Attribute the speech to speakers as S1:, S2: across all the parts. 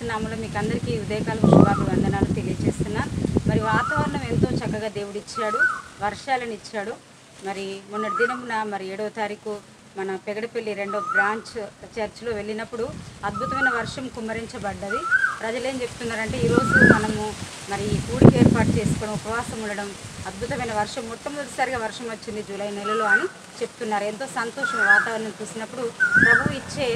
S1: యేసుక్రీస్తు నామములో మీకు అందరికీ ఉదయకాల శుభాలు వందనాలు తెలియజేస్తున్నాను. మరి వాతావరణం ఎంతో చక్కగా దేవుడిచ్చాడు, వర్షాలను ఇచ్చాడు. మరి మొన్నటి దినమున మరి 7వ తారీఖు మన పెగడపల్లి 2వ బ్రాంచ్ చర్చిలో వెళ్ళినప్పుడు అద్భుతమైన వర్షం కుమ్మరించబడ్డది. ప్రజలు ఏం చెప్తున్నారంటే ఈరోజు మనము మరి కూడికి ఏర్పాటు చేసుకోవడం, ఉపవాసం ఉండడం, అద్భుతమైన వర్షం మొట్టమొదటిసారిగా వర్షం వచ్చింది జూలై నెలలో అని చెప్తున్నారు. ఎంతో సంతోషం వాతావరణం చూసినప్పుడు. ప్రభువు ఇచ్చే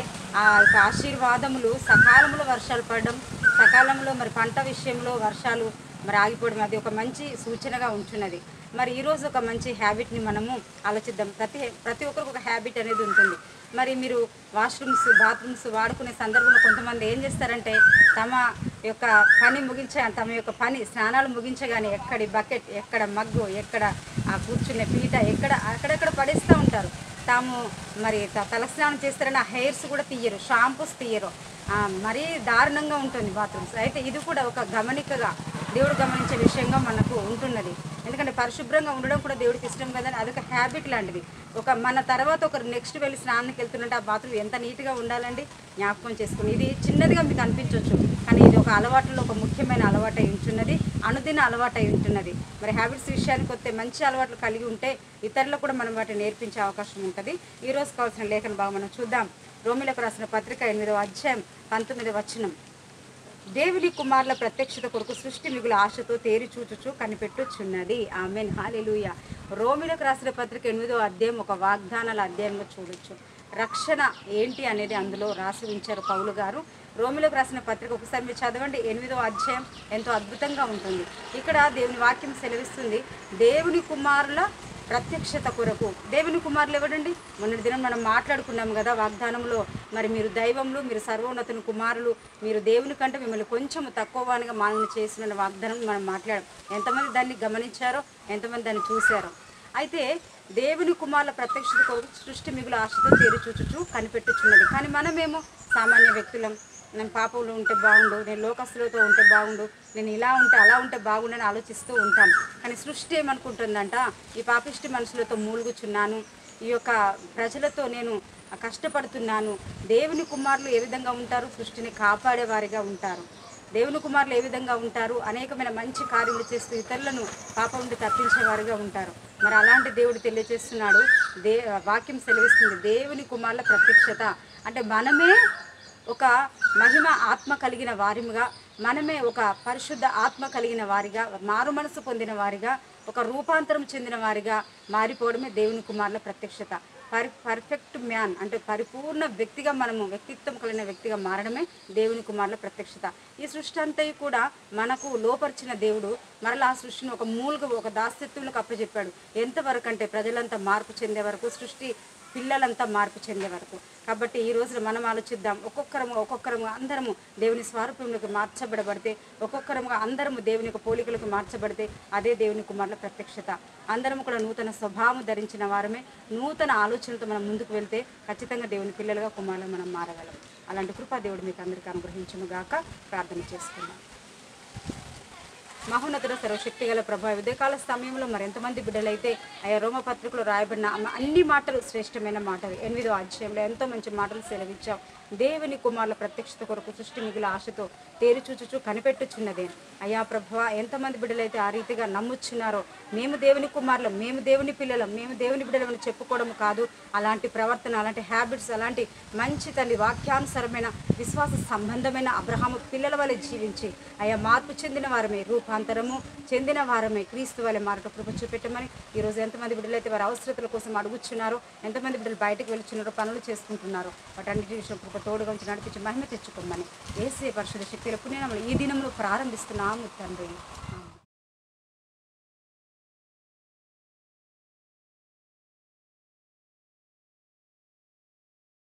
S1: ఆ యొక్క ఆశీర్వాదములు సకాలంలో వర్షాలు పడడం, సకాలంలో మరి పంట విషయంలో వర్షాలు మరి ఆగిపోవడం అది ఒక మంచి సూచనగా ఉంటున్నది. మరి ఈరోజు ఒక మంచి హ్యాబిట్ని మనము ఆలోచిద్దాం. ప్రతి ఒక్కరికి ఒక హ్యాబిట్ అనేది ఉంటుంది. మరి మీరు వాష్రూమ్స్, బాత్రూమ్స్ వాడుకునే సందర్భంలో కొంతమంది ఏం చేస్తారంటే తమ యొక్క పని స్నానాలు ముగించగానే ఎక్కడి బకెట్, ఎక్కడ మగ్గు, ఎక్కడ ఆ కూర్చునే పీట, అక్కడెక్కడ పడేస్తూ ఉంటారు. తాము మరి తలస్నానం చేస్తారని ఆ హెయిర్స్ కూడా తీయరు, షాంపూస్ తీయరు. మరీ దారుణంగా ఉంటుంది బాత్రూమ్స్. అయితే ఇది కూడా ఒక గమనికగా దేవుడు గమనించే విషయంగా మనకు ఉంటున్నది. ఎందుకంటే పరిశుభ్రంగా ఉండడం కూడా దేవుడికి ఇష్టం కదండి. అదొక హ్యాబిట్ లాంటిది. మన తర్వాత ఒకరు నెక్స్ట్ వెళ్ళి స్నానానికి వెళ్తున్నట్టు ఆ బాత్రూమ్ ఎంత నీట్గా ఉండాలండి, జ్ఞాపకం చేసుకుని. ఇది చిన్నదిగా మీకు అనిపించవచ్చు, కానీ ఇది ఒక అలవాటులో ఒక ముఖ్యమైన అలవాటు అయి ఉంటున్నది, అనుదిన అలవాటు అయి ఉంటున్నది. మరి హ్యాబిట్స్ విషయానికి వస్తే మంచి అలవాట్లు కలిగి ఉంటే ఇతరులకు కూడా మనం వాటిని నేర్పించే అవకాశం ఉంటుంది. ఈరోజు కావాల్సిన లేఖన భాగం మనం చూద్దాం. రోమిలకు రాసిన పత్రిక 8వ అధ్యాయం 19వ వచనం. దేవుని కుమారుల ప్రత్యక్షత కొరకు సృష్టి మిగుల ఆశతో తేరి చూచుచు కనిపెట్టుచున్నది. ఆమెన్, హల్లెలూయా. రోమిలకు రాసిన పత్రిక 8వ అధ్యాయం ఒక వాగ్దానాల అధ్యాయంలో చూడొచ్చు. రక్షణ ఏంటి అనేది అందులో రాసి ఉంచారు పౌలు గారు. రోమిలకు రాసిన పత్రిక ఒకసారి మీరు చదవండి. 8వ అధ్యాయం ఎంతో అద్భుతంగా ఉంటుంది. ఇక్కడ దేవుని వాక్యం సెలవిస్తుంది, దేవుని కుమారుల ప్రత్యక్షత కొరకు. దేవుని కుమారులు ఎవడండి? మొన్నటి దినం మనం మాట్లాడుకున్నాము కదా వాగ్దానంలో. మరి మీరు దైవములు, మీరు సర్వోన్నతుని కుమారులు, మీరు దేవుని కంటే మిమ్మల్ని కొంచెం తక్కువగా మానవుని చేసిన వాగ్దానం మనం మాట్లాడాం. ఎంతమంది దాన్ని గమనించారో, ఎంతమంది దాన్ని చూశారో. అయితే దేవుని కుమారుల ప్రత్యక్షత కొరకు సృష్టి మిగుల ఆశతో తేరి చూచుచు కనిపెట్టుచున్నది. కానీ మనమేమో సామాన్య వ్యక్తులం. నేను పాపంలో ఉంటే బాగుండు, నేను లోకస్తులతో ఉంటే బాగుండు, నేను ఇలా ఉంటే అలా ఉంటే బాగుండు అని ఆలోచిస్తూ ఉంటాం. కానీ సృష్టి ఏమనుకుంటుందంట, ఈ పాపిష్టి మనుషులతో మూలుగుచున్నాను, ఈ యొక్క ప్రజలతో నేను కష్టపడుతున్నాను. దేవుని కుమారులు ఏ విధంగా ఉంటారు? సృష్టిని కాపాడేవారిగా ఉంటారు. దేవుని కుమారులు ఏ విధంగా ఉంటారు? అనేకమైన మంచి కార్యములు చేస్తూ ఇతరులను పాపం నుండి తప్పించేవారుగా ఉంటారు. మరి అలాంటి దేవుడు తెలియజేస్తున్నాడు. వాక్యం సెలవిస్తుంది, దేవుని కుమారుల ప్రత్యక్షత అంటే మనమే ఒక మహిమ ఆత్మ కలిగిన వారిగా, మనమే ఒక పరిశుద్ధ ఆత్మ కలిగిన వారిగా, మారు మనసు పొందిన వారిగా, ఒక రూపాంతరం చెందిన వారిగా మారిపోవడమే దేవుని కుమారుల ప్రత్యక్షత. పర్ఫెక్ట్ మ్యాన్ అంటే పరిపూర్ణ వ్యక్తిగా, మనము వ్యక్తిత్వం కలిగిన వ్యక్తిగా మారడమే దేవుని కుమారుల ప్రత్యక్షత. ఈ సృష్టి అంతా కూడా మనకు లోపరిచిన దేవుడు మరలా ఆ సృష్టిని ఒక మూలుగా, ఒక దాస్యత్వంలోకి అప్పచెప్పాడు. ఎంతవరకు అంటే ప్రజలంతా మార్పు చెందే వరకు, సృష్టి పిల్లలంతా మార్పు చెందే వరకు. కాబట్టి ఈ రోజున మనం ఆలోచిద్దాం. ఒక్కొక్కరము అందరము దేవుని స్వరూపంలోకి మార్చబడబడితే, ఒక్కొక్కరముగా అందరము దేవుని యొక్క పోలికలకు మార్చబడితే అదే దేవుని కుమారుల ప్రత్యక్షత. అందరము కూడా నూతన స్వభావం ధరించిన వారమే. నూతన ఆలోచనలతో మనం ముందుకు వెళ్తే ఖచ్చితంగా దేవుని పిల్లలుగా, కుమారులు మనం మారగలం. అలాంటి కృపా దేవుడు మీకు అందరికీ అనుగ్రహించును గాక. ప్రార్థన చేసుకుందాం. మహోన్నతుడ, సర్వశక్తి గల ప్రభా, ఉదయకాల సమయంలో మరి ఎంతమంది బిడ్డలైతే ఆయా రోమ పత్రికలో రాయబడిన అన్ని మాటలు శ్రేష్టమైన మాటలు. 8వ అధ్యాయంలో ఎంతో మంచి మాటలు సెలవిచ్చావు. దేవుని కుమారుల ప్రత్యక్షత కొరకు సృష్టి మిగుల ఆశతో తేరి చూచుచు కనిపెట్టుచున్నదే. అయ్యా ప్రభువా, ఎంతమంది బిడ్డలైతే ఆ రీతిగా నమ్ముచున్నారో, మేము దేవుని కుమారులం, మేము దేవుని పిల్లలం, మేము దేవుని బిడ్డలమని చెప్పుకోవడం కాదు, అలాంటి ప్రవర్తన, అలాంటి హ్యాబిట్స్, అలాంటి మంచి తల్లి వాక్యానుసరమైన విశ్వాస సంబంధమైన అబ్రహాము పిల్లల వలె జీవించి అయ్యా మార్పు చెందిన వారమే, రూపాంతరము చెందిన వారమే క్రీస్తు వలె మారట కృప చూపెట్టమని. ఈరోజు ఎంతమంది బిడ్డలైతే వారి అవసరతల కోసం అడుగుచున్నారో, ఎంతమంది బిడ్డలు బయటకు వెళ్తున్నారో, పనులు చేసుకుంటున్నారో, వాటన్నిటి విషయం కృప తోడుగా ఉంచి నడిపించి మహిమ తెచ్చుకోమని యేసయ్య పరిశుద్ధ శక్తిల పుణ్యనామములో ఈ దినములో ప్రారంభిస్తున్నాము తండ్రి.